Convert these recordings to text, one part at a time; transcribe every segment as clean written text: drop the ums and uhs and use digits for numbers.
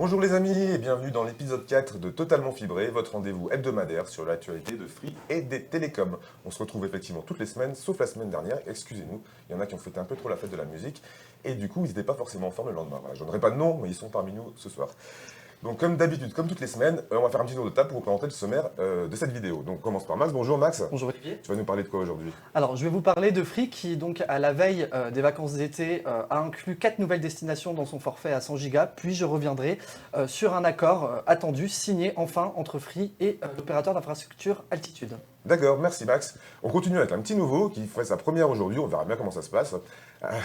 Bonjour les amis et bienvenue dans l'épisode 4 de Totalement Fibré, votre rendez-vous hebdomadaire sur l'actualité de Free et des télécoms. On se retrouve effectivement toutes les semaines, sauf la semaine dernière, excusez-nous, il y en a qui ont fêté un peu trop la fête de la musique, et du coup ils n'étaient pas forcément en forme le lendemain. Voilà, je donnerai pas de nom, mais ils sont parmi nous ce soir. Donc comme d'habitude, comme toutes les semaines, on va faire un petit tour de table pour vous présenter le sommaire de cette vidéo. Donc on commence par Max. Bonjour Max. Bonjour Olivier. Tu vas nous parler de quoi aujourd'hui? Alors, je vais vous parler de Free qui, donc, à la veille des vacances d'été, a inclus 4 nouvelles destinations dans son forfait à 100 Go. Puis je reviendrai sur un accord attendu, signé enfin entre Free et l'opérateur d'infrastructure Altitude. D'accord, merci Max. On continue avec un petit nouveau qui ferait sa première aujourd'hui, on verra bien comment ça se passe.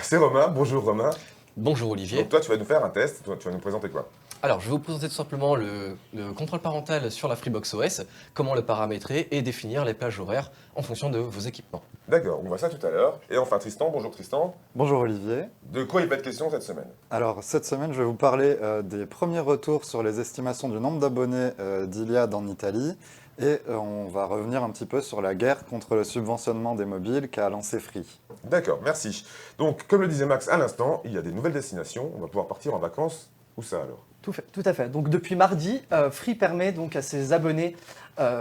C'est Romain. Bonjour Romain. Bonjour Olivier. Donc toi tu vas nous faire un test, toi, tu vas nous présenter quoi? Alors, je vais vous présenter tout simplement le contrôle parental sur la Freebox OS, comment le paramétrer et définir les plages horaires en fonction de vos équipements. D'accord, on voit ça tout à l'heure. Et enfin Tristan, bonjour Tristan. Bonjour Olivier. De quoi il va être question cette semaine? Alors cette semaine, je vais vous parler des premiers retours sur les estimations du nombre d'abonnés d'Iliad en Italie. Et on va revenir un petit peu sur la guerre contre le subventionnement des mobiles qu'a lancé Free. D'accord, merci. Donc comme le disait Max à l'instant, il y a des nouvelles destinations, on va pouvoir partir en vacances. Où ça alors? Tout à fait. Donc depuis mardi, Free permet donc à ses abonnés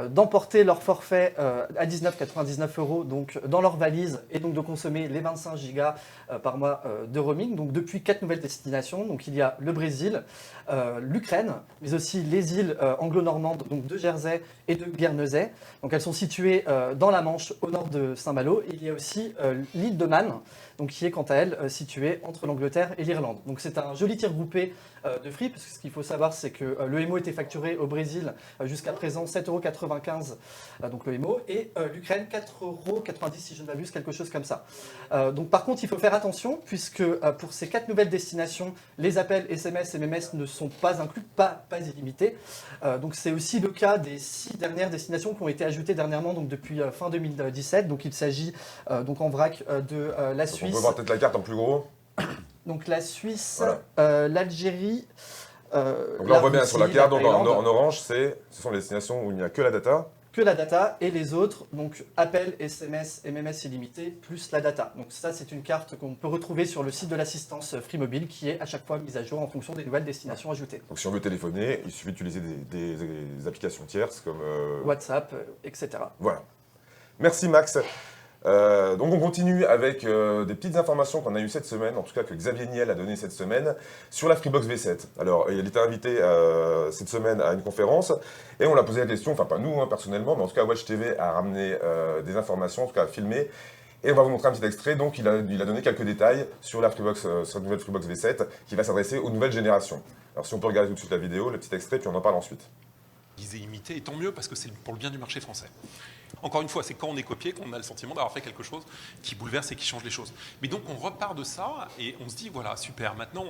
d'emporter leur forfait à 19,99 € donc dans leur valise et donc de consommer les 25 gigas par mois de roaming. Donc depuis 4 nouvelles destinations, donc il y a le Brésil, l'Ukraine, mais aussi les îles anglo-normandes, donc de Jersey et de Guernesey. Donc elles sont situées dans la Manche au nord de Saint-Malo. Il y a aussi l'île de Man, donc qui est quant à elle située entre l'Angleterre et l'Irlande. Donc c'est un joli tir groupé de Free, parce que ce qu'il faut savoir, c'est que le MO était facturé au Brésil jusqu'à présent 7,95 €, donc le MO, et l'Ukraine 4,90 € si je ne m'abuse, quelque chose comme ça. Donc par contre, il faut faire attention, puisque pour ces 4 nouvelles destinations, les appels SMS et MMS ne sont pas inclus, pas illimités. Donc c'est aussi le cas des 6 dernières destinations qui ont été ajoutées dernièrement, donc depuis fin 2017. Donc il s'agit donc en vrac de la Donc, Suisse. on peut voir peut-être la carte en plus gros. Donc la Suisse, Voilà. l'Algérie. Donc là on voit bien sur la Russie, carte, donc en Thaïlande, orange, ce sont les destinations où il n'y a que la data. que la data, et les autres, donc appels, SMS, MMS illimité, plus la data. Donc ça, c'est une carte qu'on peut retrouver sur le site de l'assistance Free Mobile, qui est à chaque fois mise à jour en fonction des nouvelles destinations ajoutées. Donc si on veut téléphoner, il suffit d'utiliser des applications tierces comme... WhatsApp, etc. Voilà. Merci Max. Donc on continue avec des petites informations qu'on a eues cette semaine, en tout cas que Xavier Niel a donné cette semaine, sur la Freebox V7. Alors il était invité cette semaine à une conférence et on l'a posé la question, enfin pas nous personnellement, mais en tout cas Watch TV a ramené des informations, en tout cas a filmé. Et on va vous montrer un petit extrait. Donc il a donné quelques détails sur la Freebox, sur la nouvelle Freebox V7 qui va s'adresser aux nouvelles générations. Alors si on peut regarder tout de suite la vidéo, le petit extrait, puis on en parle ensuite. Disait imiter, et tant mieux parce que c'est pour le bien du marché français. Encore une fois, c'est quand on est copié qu'on a le sentiment d'avoir fait quelque chose qui bouleverse et qui change les choses. Mais donc on repart de ça et on se dit, voilà, super, maintenant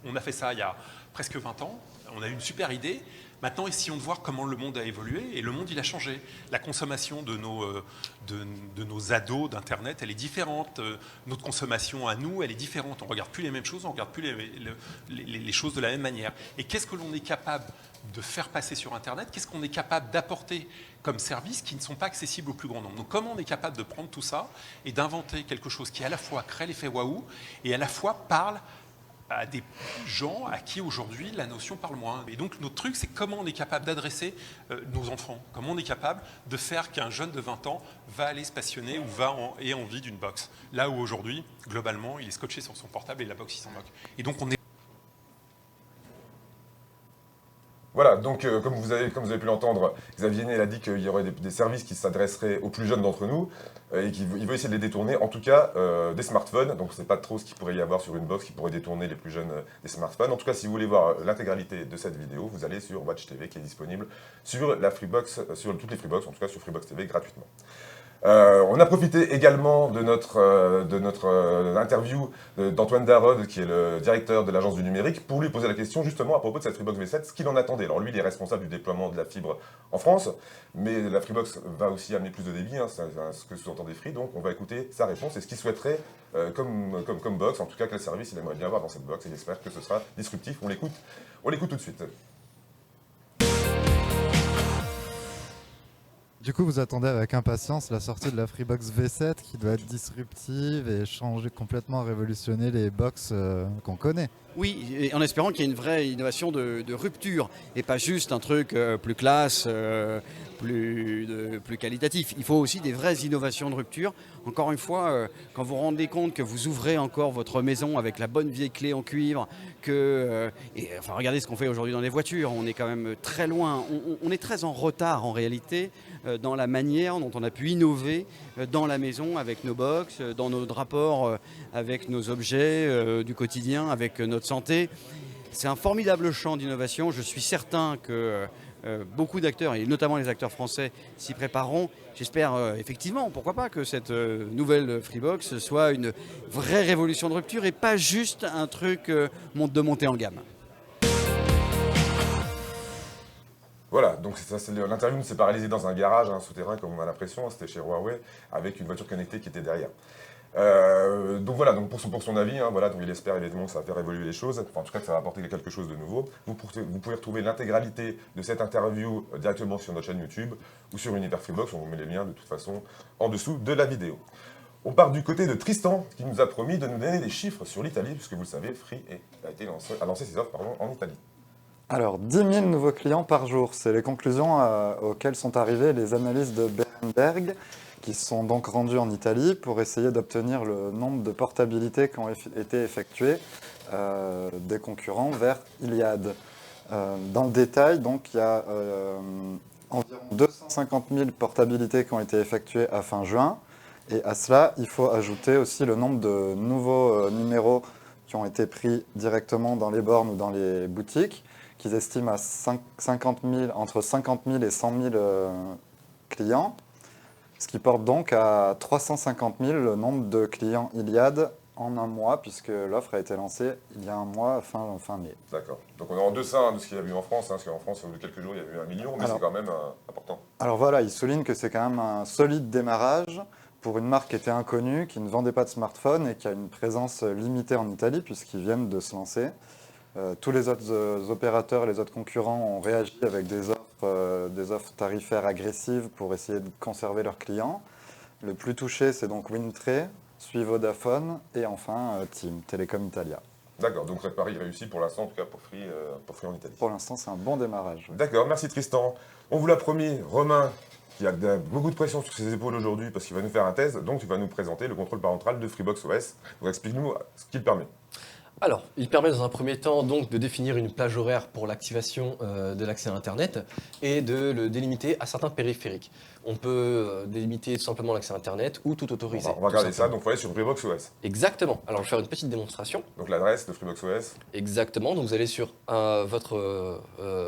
on a fait ça il y a presque 20 ans, on a eu une super idée, maintenant essayons de voir comment le monde a évolué, et le monde il a changé. La consommation de nos ados d'Internet, elle est différente, notre consommation à nous, elle est différente, on ne regarde plus les mêmes choses, on ne regarde plus les choses de la même manière. Et qu'est-ce que l'on est capable de faire passer sur Internet, qu'est-ce qu'on est capable d'apporter comme services qui ne sont pas accessibles au plus grand nombre. Donc comment on est capable de prendre tout ça et d'inventer quelque chose qui à la fois crée l'effet waouh et à la fois parle à des gens à qui aujourd'hui la notion parle moins. Et donc notre truc, c'est comment on est capable d'adresser nos enfants, comment on est capable de faire qu'un jeune de 20 ans va aller se passionner ou ait envie d'une box. Là où aujourd'hui, globalement, il est scotché sur son portable et la box il s'en moque. Et donc on est... Voilà, donc comme vous avez pu l'entendre, Xavier Niel a dit qu'il y aurait des services qui s'adresseraient aux plus jeunes d'entre nous et qu'il veut essayer de les détourner, en tout cas des smartphones. Donc c'est pas trop ce qu'il pourrait y avoir sur une box qui pourrait détourner les plus jeunes des smartphones. En tout cas, si vous voulez voir l'intégralité de cette vidéo, vous allez sur Watch TV qui est disponible sur la Freebox, sur toutes les Freebox, en tout cas sur Freebox TV gratuitement. On a profité également de notre interview d'Antoine Darod, qui est le directeur de l'agence du numérique, pour lui poser la question justement à propos de cette Freebox V7, ce qu'il en attendait. Alors lui, il est responsable du déploiement de la fibre en France, mais la Freebox va aussi amener plus de débit, c'est ce que sous-entendait Free, donc on va écouter sa réponse et ce qu'il souhaiterait comme box, en tout cas quel service il aimerait bien avoir dans cette box, et il espère que ce sera disruptif. On l'écoute tout de suite. Du coup, vous attendez avec impatience la sortie de la Freebox V7 qui doit être disruptive et changer complètement, révolutionner les box qu'on connaît. Oui, et en espérant qu'il y ait une vraie innovation de rupture et pas juste un truc plus classe, plus qualitatif. Il faut aussi des vraies innovations de rupture. Encore une fois, quand vous vous rendez compte que vous ouvrez encore votre maison avec la bonne vieille clé en cuivre, enfin, regardez ce qu'on fait aujourd'hui dans les voitures, on est quand même très loin, on est très en retard en réalité dans la manière dont on a pu innover dans la maison avec nos box, dans nos rapports avec nos objets du quotidien, avec notre santé. C'est un formidable champ d'innovation. Je suis certain que beaucoup d'acteurs, et notamment les acteurs français, s'y prépareront. J'espère effectivement, pourquoi pas, que cette nouvelle Freebox soit une vraie révolution de rupture et pas juste un truc de montée en gamme. Voilà, donc l'interview ne s'est pas réalisée dans un garage souterrain comme on a l'impression, c'était chez Huawei avec une voiture connectée qui était derrière. Donc voilà, donc pour son avis, voilà, donc il espère évidemment que ça va faire évoluer les choses, enfin, en tout cas que ça va apporter quelque chose de nouveau. Vous pouvez retrouver l'intégralité de cette interview directement sur notre chaîne YouTube ou sur Univers Freebox, on vous met les liens de toute façon en dessous de la vidéo. On part du côté de Tristan qui nous a promis de nous donner des chiffres sur l'Italie, puisque vous le savez, Free a lancé ses offres en Italie. Alors, 10 000 nouveaux clients par jour, c'est les conclusions auxquelles sont arrivées les analystes de Berenberg, qui sont donc rendus en Italie pour essayer d'obtenir le nombre de portabilités qui ont été effectuées des concurrents vers Iliad. Dans le détail, donc, il y a environ 250 000 portabilités qui ont été effectuées à fin juin. Et à cela, il faut ajouter aussi le nombre de nouveaux numéros qui ont été pris directement dans les bornes ou dans les boutiques, qu'ils estiment à entre 50 000 et 100 000 clients, ce qui porte donc à 350 000 le nombre de clients Iliad en un mois, puisque l'offre a été lancée il y a un mois, fin mai. D'accord. Donc on est en deçà de ce qu'il y a eu en France, parce qu'en France, il y a eu quelques jours, il y a eu 1 million, mais c'est quand même important. Alors voilà, il souligne que c'est quand même un solide démarrage pour une marque qui était inconnue, qui ne vendait pas de smartphone et qui a une présence limitée en Italie, puisqu'ils viennent de se lancer. Tous les autres opérateurs, les autres concurrents ont réagi avec des offres tarifaires agressives pour essayer de conserver leurs clients. Le plus touché, c'est donc Windtree, suivi Vodafone et enfin TIM, Telecom Italia. D'accord, donc Pari réussi pour l'instant, en tout cas pour Free en Italie. Pour l'instant, c'est un bon démarrage. D'accord, merci Tristan. On vous l'a promis, Romain, qui a beaucoup de pression sur ses épaules aujourd'hui parce qu'il va nous faire un test, donc tu vas nous présenter le contrôle parental de Freebox OS. Donc explique-nous ce qu'il permet. Alors, il permet dans un premier temps donc de définir une plage horaire pour l'activation de l'accès à Internet et de le délimiter à certains périphériques. On peut délimiter tout simplement l'accès à Internet ou tout autoriser. On va regarder ça, donc il faut aller sur Freebox OS. Exactement. Alors, je vais faire une petite démonstration. Donc l'adresse de Freebox OS. Exactement. Donc, vous allez sur votre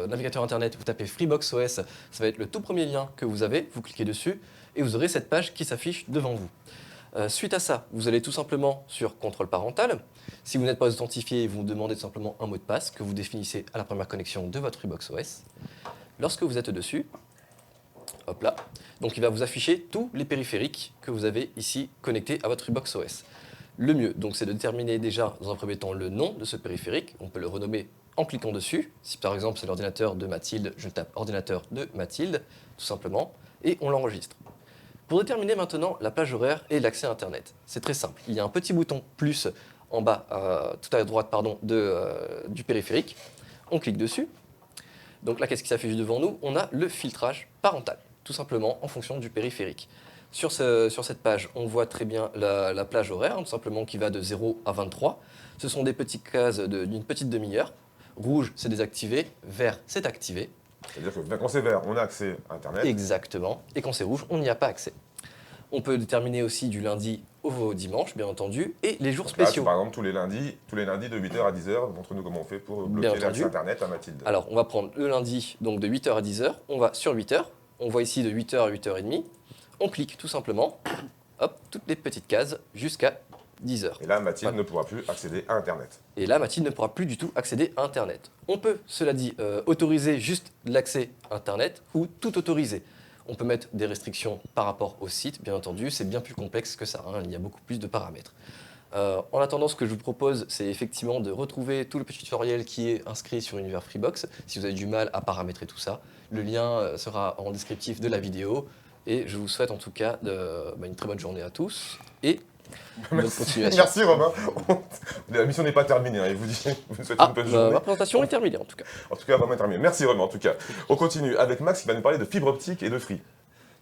navigateur Internet, vous tapez Freebox OS, ça va être le tout premier lien que vous avez, vous cliquez dessus et vous aurez cette page qui s'affiche devant vous. Suite à ça, vous allez tout simplement sur contrôle parental. Si vous n'êtes pas authentifié, vous demandez tout simplement un mot de passe que vous définissez à la première connexion de votre Freebox OS. Lorsque vous êtes dessus, hop là, donc il va vous afficher tous les périphériques que vous avez ici connectés à votre Freebox OS. Le mieux, donc, c'est de déterminer déjà dans un premier temps le nom de ce périphérique. On peut le renommer en cliquant dessus. Si par exemple c'est l'ordinateur de Mathilde, je tape ordinateur de Mathilde, tout simplement, et on l'enregistre. Pour déterminer maintenant la plage horaire et l'accès à Internet, c'est très simple. Il y a un petit bouton plus en bas, tout à droite du périphérique. On clique dessus. Donc là, qu'est-ce qui s'affiche devant nous? On a le filtrage parental, tout simplement en fonction du périphérique. Sur cette page, on voit très bien la plage horaire, tout simplement qui va de 0 à 23. Ce sont des petites cases d'une petite demi-heure. Rouge, c'est désactivé. Vert, c'est activé. C'est-à-dire que quand c'est vert, on a accès à Internet. Exactement. Et quand c'est rouge, on n'y a pas accès. On peut déterminer aussi du lundi au dimanche, bien entendu, et les jours spéciaux. Là, par exemple, tous les lundis de 8h à 10h, montre-nous comment on fait pour bloquer l'accès Internet à Mathilde. Alors, on va prendre le lundi, donc de 8h à 10h, on va sur 8h, on voit ici de 8h à 8h30, on clique tout simplement, hop, toutes les petites cases jusqu'à 10h. Et là, Mathilde ne pourra plus accéder à Internet. Et là, Mathilde ne pourra plus du tout accéder à Internet. On peut, cela dit, autoriser juste l'accès à Internet ou tout autoriser. On peut mettre des restrictions par rapport au site, bien entendu, c'est bien plus complexe que ça, hein, il y a beaucoup plus de paramètres. En attendant, ce que je vous propose, c'est effectivement de retrouver tout le petit tutoriel qui est inscrit sur Univers Freebox. Si vous avez du mal à paramétrer tout ça, le lien sera en descriptif de la vidéo. Et je vous souhaite en tout cas une très bonne journée à tous et bonne continuation. Merci Romain. La mission n'est pas terminée, hein, il vous dit. Vous nous souhaitez une bonne journée. Ma présentation est terminée en tout cas. En tout cas, vraiment terminée. Merci Romain en tout cas. On continue avec Max qui va nous parler de fibre optique et de Free.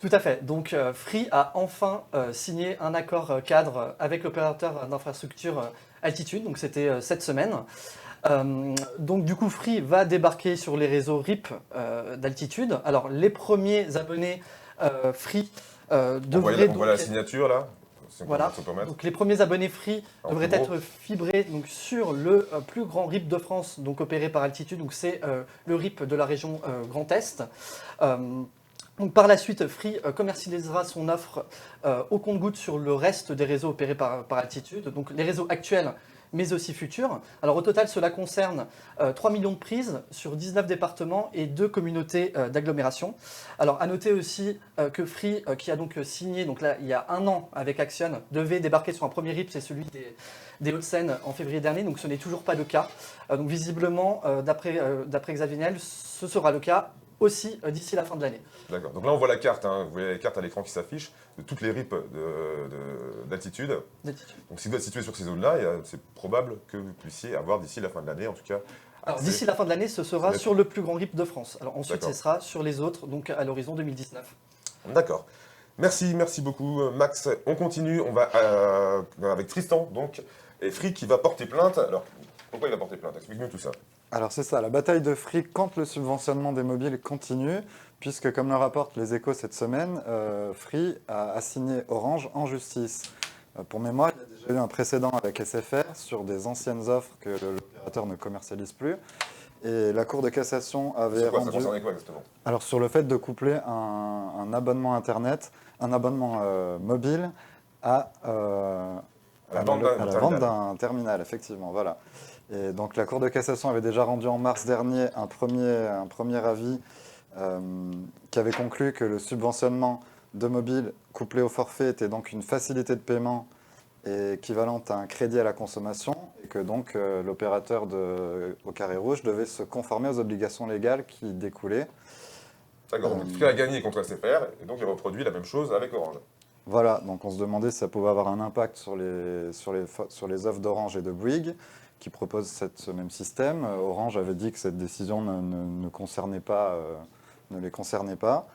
Tout à fait. Donc Free a enfin signé un accord cadre avec l'opérateur d'infrastructure Altitude. Donc c'était cette semaine. Donc du coup, Free va débarquer sur les réseaux RIP d'Altitude. Alors les premiers abonnés Free devraient On voit la signature là. Si on peut- voilà. si on peut mettre. Donc les premiers abonnés Free En devraient plus gros. être fibrés donc, sur le plus grand RIP de France, donc opéré par Altitude. Donc c'est le RIP de la région Grand Est. Donc par la suite, Free commercialisera son offre au compte-gouttes sur le reste des réseaux opérés par Altitude, donc les réseaux actuels mais aussi futurs. Alors au total, cela concerne 3 millions de prises sur 19 départements et 2 communautés d'agglomération. Alors à noter aussi que Free, qui a donc signé donc là, il y a 1 an avec Axion, devait débarquer sur un premier RIP, c'est celui des Hauts-de-Seine en février dernier, donc ce n'est toujours pas le cas. Donc visiblement, d'après Xavier Niel, ce sera le cas aussi d'ici la fin de l'année. D'accord. Donc là, on voit la carte. Hein. Vous voyez la carte à l'écran qui s'affiche de toutes les RIP d'altitude. Donc si vous êtes situé sur ces zones-là, c'est probable que vous puissiez avoir d'ici la fin de l'année, en tout cas. Alors d'ici la fin de l'année, ce sera sur le plus grand RIP de France. Alors ensuite, ce sera sur les autres, donc à l'horizon 2019. D'accord. Merci beaucoup Max. On continue, on va avec Tristan, donc, et Free qui va porter plainte. Alors, pourquoi il va porter plainte? Explique-nous tout ça. Alors c'est ça, la bataille de Free contre le subventionnement des mobiles continue, puisque comme le rapportent les Échos cette semaine, Free a assigné Orange en justice. Pour mémoire, il y a déjà eu un précédent avec SFR sur des anciennes offres que l'opérateur ne commercialise plus. Et la Cour de cassation avait Ça rendu... concernait quoi exactement? Alors sur le fait de coupler un abonnement Internet, un abonnement mobile à la vente d'un terminal, effectivement, voilà. Et donc la Cour de cassation avait déjà rendu en mars dernier un premier avis qui avait conclu que le subventionnement de mobile couplé au forfait était donc une facilité de paiement équivalente à un crédit à la consommation et que donc l'opérateur au carré rouge devait se conformer aux obligations légales qui découlaient. D'accord, donc Free a gagné contre SFR et donc il reproduit la même chose avec Orange. Voilà, donc on se demandait si ça pouvait avoir un impact sur les offres d'Orange et de Bouygues qui proposent ce même système. Orange avait dit que cette décision ne les concernait pas.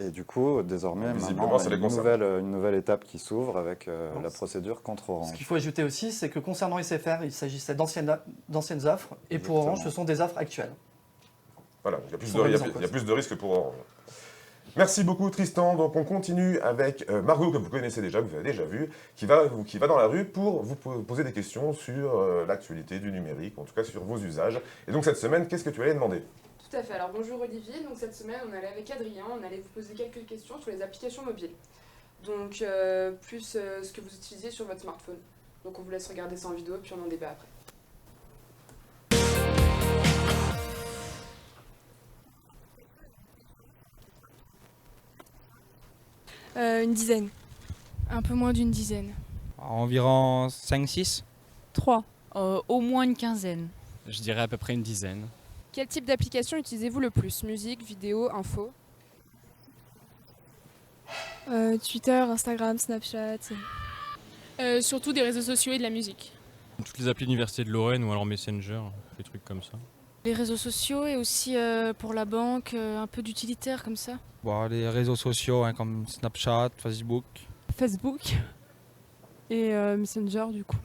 Et du coup, désormais, maintenant, il y a une nouvelle étape qui s'ouvre avec la procédure contre Orange. Ce qu'il faut ajouter aussi, c'est que concernant SFR, il s'agissait d'anciennes offres, et pour Orange, ce sont des offres actuelles. Voilà, il y a plus de risques pour Orange. Merci beaucoup Tristan. Donc on continue avec Margot, que vous connaissez déjà, que vous avez déjà vu, qui va dans la rue pour vous poser des questions sur l'actualité du numérique, en tout cas sur vos usages. Et donc cette semaine, qu'est-ce que tu allais demander? Tout à fait. Alors bonjour Olivier. Donc cette semaine, on allait avec Adrien, on allait vous poser quelques questions sur les applications mobiles. Donc plus ce que vous utilisez sur votre smartphone. Donc on vous laisse regarder ça en vidéo puis on en débat après. Une dizaine. Un peu moins d'une dizaine. Environ 5-6. 3. Au moins une quinzaine. Je dirais à peu près une dizaine. Quel type d'application utilisez-vous le plus? Musique, vidéo, info? Twitter, Instagram, Snapchat. Surtout des réseaux sociaux et de la musique. Toutes les applis d'Université de Lorraine ou alors Messenger, des trucs comme ça. Les réseaux sociaux et aussi pour la banque, un peu d'utilitaire comme ça. Bon, les réseaux sociaux hein, comme Snapchat, Facebook. Facebook et Messenger du coup.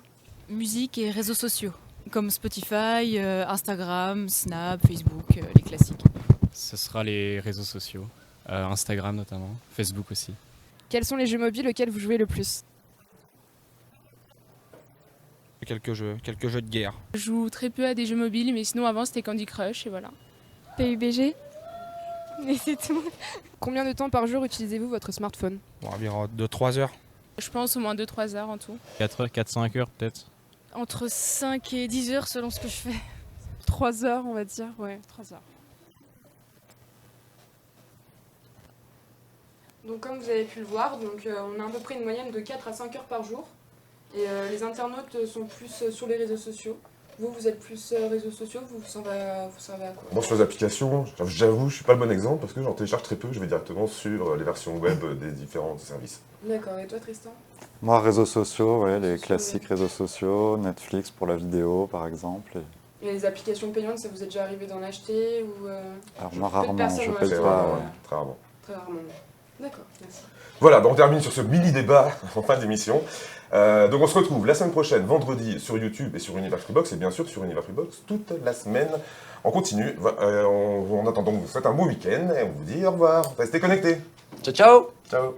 Musique et réseaux sociaux, comme Spotify, Instagram, Snap, Facebook, les classiques. Ce sera les réseaux sociaux, Instagram notamment, Facebook aussi. Quels sont les jeux mobiles auxquels vous jouez le plus? Quelques jeux de guerre. Je joue très peu à des jeux mobiles, mais sinon avant c'était Candy Crush et voilà. PUBG. Et c'est tout. Combien de temps par jour utilisez-vous votre smartphone? Bon, environ 2-3 heures. Je pense au moins 2-3 heures en tout. 4-5 heures peut-être. Entre 5 et 10 heures selon ce que je fais. 3 heures on va dire, ouais, 3 heures. Donc comme vous avez pu le voir, donc, on a à peu près une moyenne de 4 à 5 heures par jour. Et les internautes sont plus sur les réseaux sociaux. Vous êtes plus réseaux sociaux, vous servez à quoi? Moi, sur les applications, j'avoue, je suis pas le bon exemple parce que j'en télécharge très peu. Je vais directement sur les versions web des différents services. D'accord, et toi Tristan? Moi, réseaux sociaux, ouais, les Sur classiques réseaux sociaux, Netflix pour la vidéo par exemple. Et les applications payantes, ça vous est déjà arrivé d'en acheter ou Alors moi, peu de rarement, personnes je ont paye acheté, pas. Très rarement. Très rarement. D'accord, merci. Voilà, donc on termine sur ce mini-débat en fin d'émission. Donc on se retrouve la semaine prochaine, vendredi, sur YouTube et sur Univers Freebox, et bien sûr sur Univers Freebox toute la semaine. On continue. En attendant, vous souhaite un bon week-end et on vous dit au revoir. Restez connectés. Ciao, ciao. Ciao.